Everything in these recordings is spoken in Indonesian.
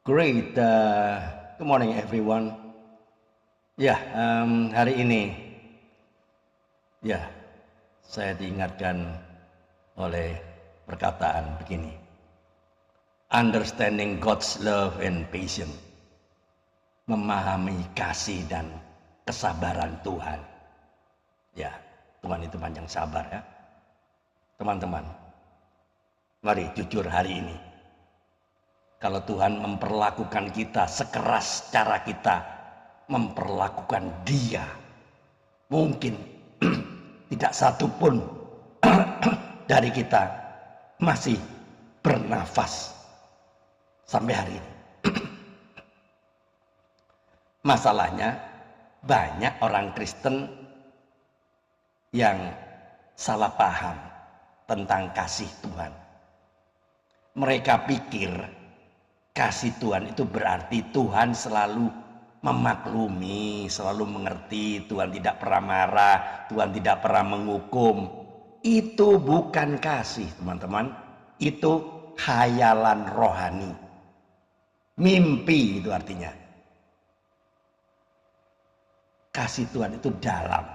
Great, good morning everyone. Hari ini saya diingatkan oleh perkataan begini. Understanding God's love and patience. Memahami kasih dan kesabaran Tuhan. Ya, Tuhan itu panjang sabar ya. Teman-teman, mari jujur hari ini. Kalau Tuhan memperlakukan kita sekeras cara kita memperlakukan Dia, mungkin tidak satu pun dari kita masih bernafas sampai hari ini. Masalahnya banyak orang Kristen yang salah paham tentang kasih Tuhan. Mereka pikir kasih Tuhan itu berarti Tuhan selalu memaklumi, selalu mengerti, Tuhan tidak pernah marah, Tuhan tidak pernah menghukum. Itu bukan kasih, teman-teman. Itu khayalan rohani. Mimpi itu artinya. Kasih Tuhan itu dalam,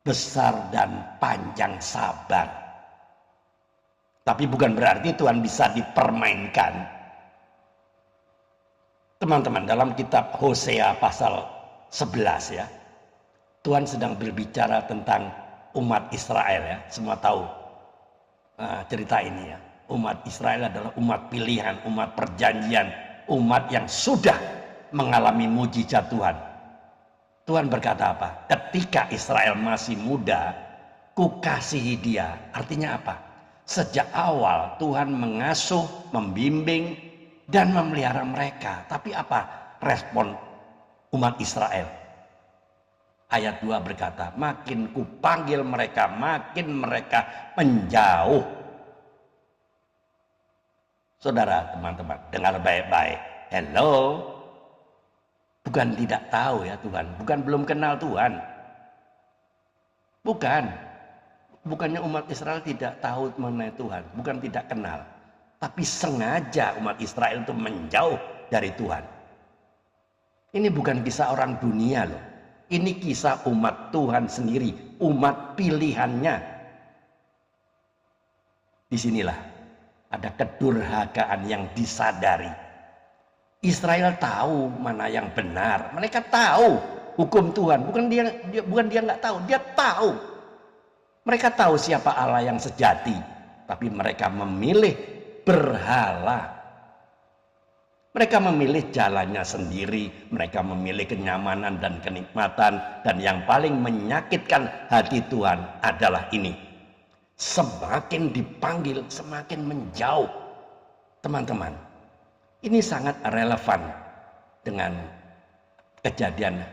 besar dan panjang sabar. Tapi bukan berarti Tuhan bisa dipermainkan. Teman-teman, dalam kitab Hosea pasal 11 ya, Tuhan sedang berbicara tentang umat Israel ya. Semua tahu cerita ini ya. Umat Israel adalah umat pilihan, umat perjanjian, umat yang sudah mengalami mujizat Tuhan. Tuhan berkata apa? Ketika Israel masih muda, kukasihi dia. Artinya apa? Sejak awal Tuhan mengasuh, membimbing, dan memelihara mereka. Tapi apa respon umat Israel? Ayat 2 berkata, makin kupanggil mereka, makin mereka menjauh. Saudara, teman-teman, dengar baik-baik. Hello. Bukan tidak tahu ya Tuhan, bukan belum kenal Tuhan. Bukannya umat Israel tidak tahu mengenai Tuhan, bukan tidak kenal. Tapi sengaja umat Israel itu menjauh dari Tuhan. Ini bukan kisah orang dunia loh. Ini kisah umat Tuhan sendiri, umat pilihannya. Disinilah ada kedurhakaan yang disadari. Israel tahu mana yang benar. Mereka tahu hukum Tuhan. Bukan dia nggak tahu, dia tahu. Mereka tahu siapa Allah yang sejati. Tapi mereka memilih berhala. Mereka memilih jalannya sendiri, mereka memilih kenyamanan dan kenikmatan, dan yang paling menyakitkan hati Tuhan adalah ini. Semakin dipanggil, semakin menjauh. Teman-teman, ini sangat relevan dengan kejadian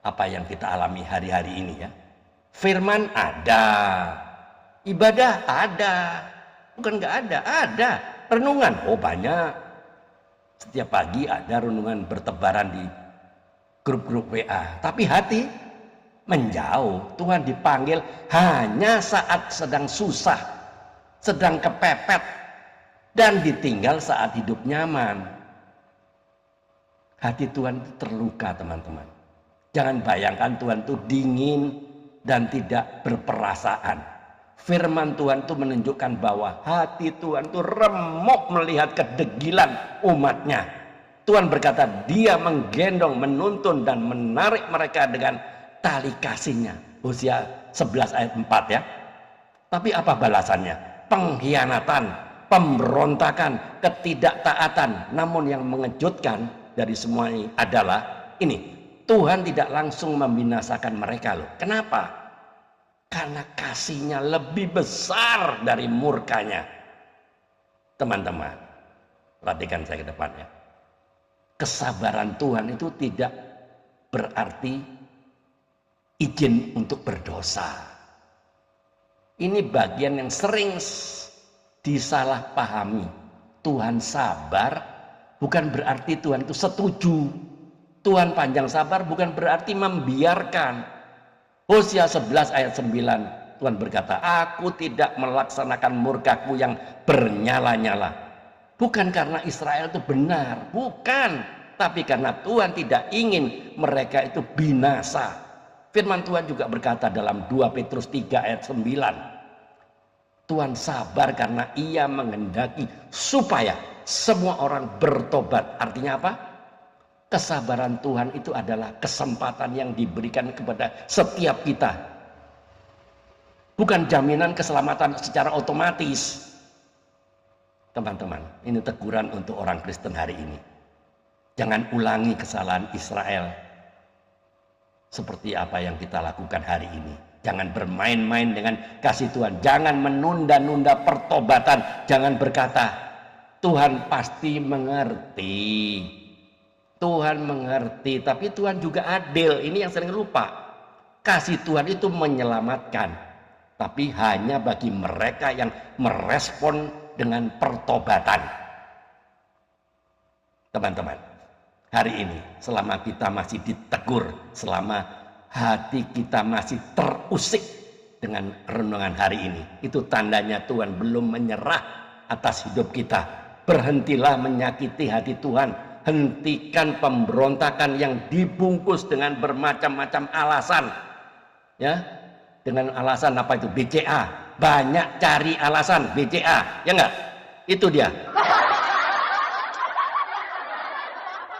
apa yang kita alami hari-hari ini ya. Firman ada, ibadah ada. Bukan nggak ada. Renungan, oh banyak. Setiap pagi ada renungan bertebaran di grup-grup WA. Tapi hati menjauh. Tuhan dipanggil hanya saat sedang susah, sedang kepepet, dan ditinggal saat hidup nyaman. Hati Tuhan itu terluka, teman-teman. Jangan bayangkan Tuhan itu dingin dan tidak berperasaan. Firman Tuhan itu menunjukkan bahwa hati Tuhan itu remuk melihat kedegilan umatnya. Tuhan berkata dia menggendong, menuntun dan menarik mereka dengan tali kasihnya. Hosea 11 ayat 4 ya. Tapi apa balasannya? Pengkhianatan, pemberontakan, ketidaktaatan. Namun yang mengejutkan dari semua ini adalah ini. Tuhan tidak langsung membinasakan mereka loh. Kenapa? Karena kasihnya lebih besar dari murkanya. Teman-teman, perhatikan saya ke depan ya. Kesabaran Tuhan itu tidak berarti izin untuk berdosa. Ini bagian yang sering disalahpahami. Tuhan sabar bukan berarti Tuhan itu setuju. Tuhan panjang sabar bukan berarti membiarkan. Hosea 11 ayat 9 Tuhan berkata, aku tidak melaksanakan murkaku yang bernyala-nyala. Bukan karena Israel itu benar, bukan. Tapi karena Tuhan tidak ingin mereka itu binasa. Firman Tuhan juga berkata dalam 2 Petrus 3 ayat 9. Tuhan sabar karena ia menghendaki supaya semua orang bertobat. Artinya apa? Kesabaran Tuhan itu adalah kesempatan yang diberikan kepada setiap kita. Bukan jaminan keselamatan secara otomatis. Teman-teman, ini teguran untuk orang Kristen hari ini. Jangan ulangi kesalahan Israel seperti apa yang kita lakukan hari ini. Jangan bermain-main dengan kasih Tuhan. Jangan menunda-nunda pertobatan. Jangan berkata, Tuhan pasti mengerti. Tuhan mengerti, tapi Tuhan juga adil. Ini yang sering lupa. Kasih Tuhan itu menyelamatkan, tapi hanya bagi mereka yang merespon dengan pertobatan. Teman-teman, hari ini selama kita masih ditegur, selama hati kita masih terusik dengan renungan hari ini, itu tandanya Tuhan belum menyerah atas hidup kita. Berhentilah menyakiti hati Tuhan. Hentikan pemberontakan yang dibungkus dengan bermacam-macam alasan, ya, dengan alasan apa itu? BCA. Banyak cari alasan BCA, ya enggak? Itu dia.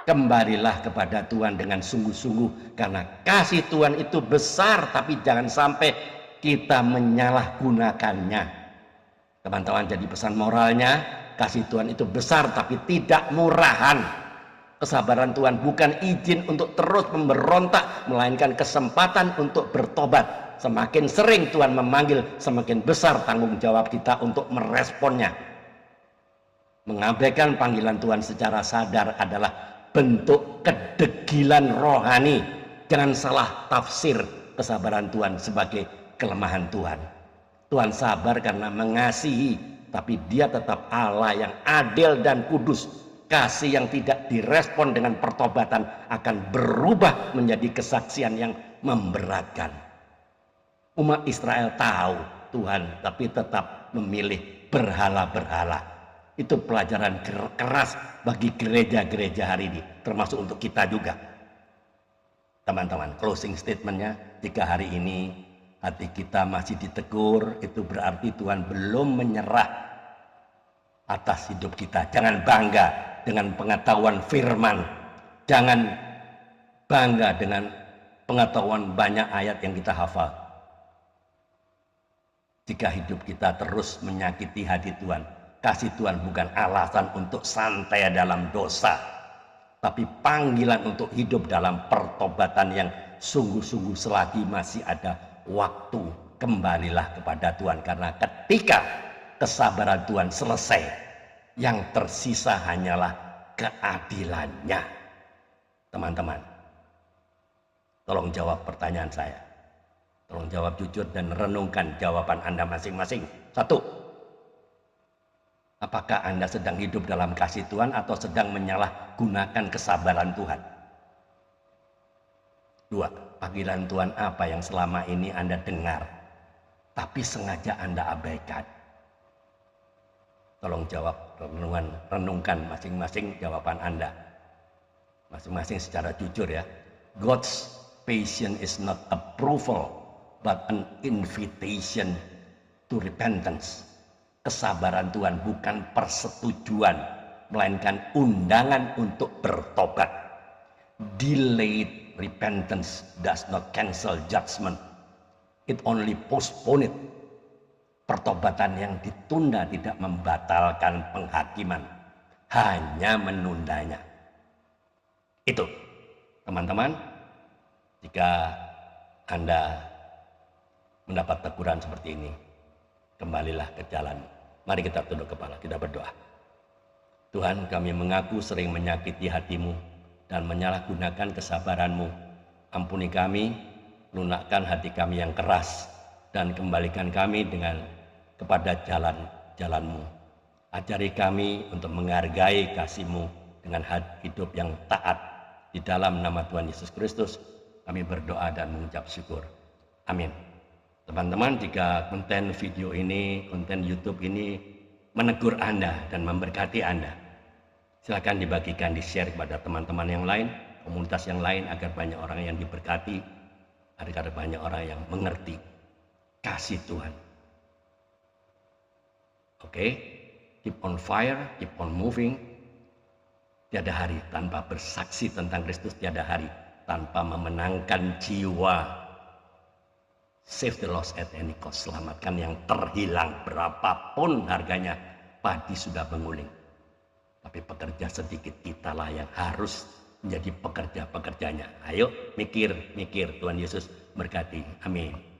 Kembalilah kepada Tuhan dengan sungguh-sungguh, karena kasih Tuhan itu besar, tapi jangan sampai kita menyalahgunakannya. Teman-teman, jadi pesan moralnya, kasih Tuhan itu besar tapi tidak murahan. Kesabaran Tuhan bukan izin untuk terus memberontak, melainkan kesempatan untuk bertobat. Semakin sering Tuhan memanggil, semakin besar tanggung jawab kita untuk meresponnya. Mengabaikan panggilan Tuhan secara sadar adalah bentuk kedegilan rohani. Jangan salah tafsir kesabaran Tuhan sebagai kelemahan Tuhan. Tuhan sabar karena mengasihi, tapi Dia tetap Allah yang adil dan kudus. Kasih yang tidak direspon dengan pertobatan akan berubah menjadi kesaksian yang memberatkan. Umat Israel tahu Tuhan, tapi tetap memilih berhala-berhala. Itu pelajaran keras bagi gereja-gereja hari ini, termasuk untuk kita juga. Teman-teman, closing statementnya, jika hari ini hati kita masih ditegur, itu berarti Tuhan belum menyerah atas hidup kita. Jangan bangga dengan pengetahuan firman. Jangan bangga dengan pengetahuan banyak ayat yang kita hafal. Jika hidup kita terus menyakiti hati Tuhan, kasih Tuhan bukan alasan untuk santai dalam dosa, tapi panggilan untuk hidup dalam pertobatan yang sungguh-sungguh selagi masih ada waktu. Kembalilah kepada Tuhan, karena ketika kesabaran Tuhan selesai, yang tersisa hanyalah keadilannya. Teman-teman, tolong jawab pertanyaan saya. Tolong jawab jujur dan renungkan jawaban Anda masing-masing. 1. Apakah Anda sedang hidup dalam kasih Tuhan atau sedang menyalahgunakan kesabaran Tuhan? 2. Panggilan Tuhan apa yang selama ini Anda dengar, tapi sengaja Anda abaikan? Tolong jawab, renungkan masing-masing jawaban Anda. Masing-masing secara jujur ya. God's patience is not approval, but an invitation to repentance. Kesabaran Tuhan bukan persetujuan, melainkan undangan untuk bertobat. Delayed repentance does not cancel judgment. It only postpone it. Pertobatan yang ditunda tidak membatalkan penghakiman, hanya menundanya. Itu, teman-teman, jika Anda mendapat teguran seperti ini, kembalilah ke jalan. Mari kita tunduk kepala, kita berdoa. Tuhan, kami mengaku sering menyakiti hati-Mu dan menyalahgunakan kesabaran-Mu. Ampuni kami, lunakkan hati kami yang keras, dan kembalikan kami kepada jalan-jalan-Mu. Ajari kami untuk menghargai kasih-Mu dengan hidup yang taat. Di dalam nama Tuhan Yesus Kristus, kami berdoa dan mengucap syukur. Amin. Teman-teman, jika konten video ini, konten YouTube ini menegur Anda dan memberkati Anda. Silakan dibagikan, di-share kepada teman-teman yang lain, komunitas yang lain, agar banyak orang yang diberkati, agar banyak orang yang mengerti kasih Tuhan. Oke, keep on fire, keep on moving. Tiada hari tanpa bersaksi tentang Kristus, tiada hari tanpa memenangkan jiwa. Save the lost at any cost. Selamatkan yang terhilang berapapun harganya. Padi sudah menguling. Tapi pekerja sedikit kitalah yang harus menjadi pekerja-pekerjanya. Ayo mikir. Tuhan Yesus berkati. Amin.